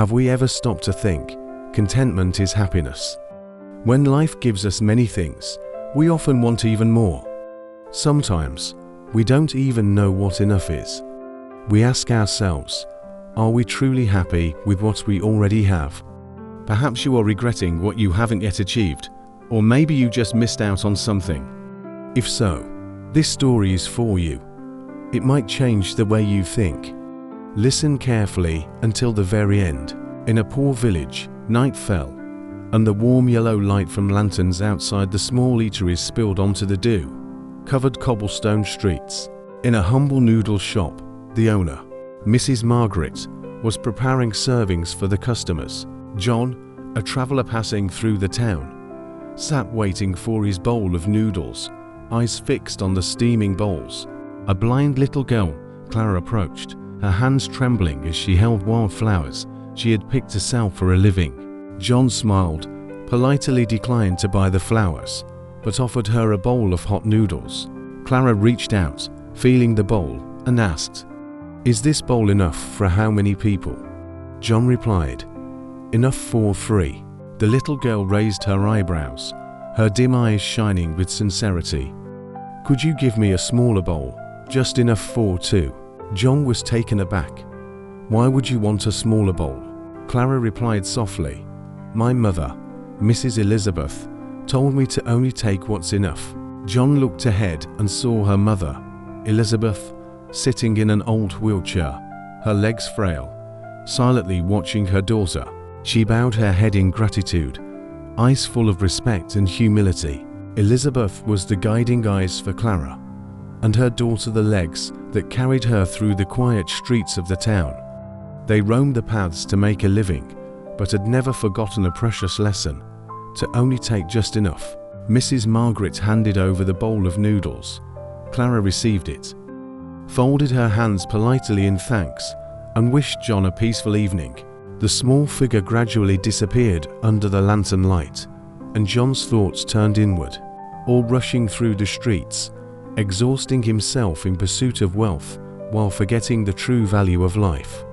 Have we ever stopped to think contentment is happiness? When life gives us many things, we often want even more. Sometimes, we don't even know what enough is. We ask ourselves, are we truly happy with what we already have? Perhaps you are regretting what you haven't yet achieved, or maybe you just missed out on something. If so, this story is for you. It might change the way you think. Listen carefully until the very end. In a poor village, night fell, and the warm yellow light from lanterns outside the small eateries spilled onto the dew-covered cobblestone streets. In a humble noodle shop, the owner, Mrs. Margaret, was preparing servings for the customers. John, a traveler passing through the town, sat waiting for his bowl of noodles, eyes fixed on the steaming bowls. A blind little girl, Clara, approached, her hands trembling as she held wildflowers she had picked to sell for a living. John smiled, politely declined to buy the flowers, but offered her a bowl of hot noodles. Clara reached out, feeling the bowl, and asked, "Is this bowl enough for how many people?" John replied, "Enough for 3. The little girl raised her eyebrows, her dim eyes shining with sincerity. "Could you give me a smaller bowl, just enough for 2? John was taken aback. "Why would you want a smaller bowl?" Clara replied softly, "My mother, Mrs. Elizabeth, told me to only take what's enough." John looked ahead and saw her mother, Elizabeth, sitting in an old wheelchair, her legs frail, silently watching her daughter. She bowed her head in gratitude, eyes full of respect and humility. Elizabeth was the guiding eyes for Clara, and her daughter the legs that carried her through the quiet streets of the town. They roamed the paths to make a living, but had never forgotten a precious lesson: to only take just enough. Mrs. Margaret handed over the bowl of noodles. Clara received it, folded her hands politely in thanks, and wished John a peaceful evening. The small figure gradually disappeared under the lantern light, and John's thoughts turned inward, all rushing through the streets, exhausting himself in pursuit of wealth while forgetting the true value of life.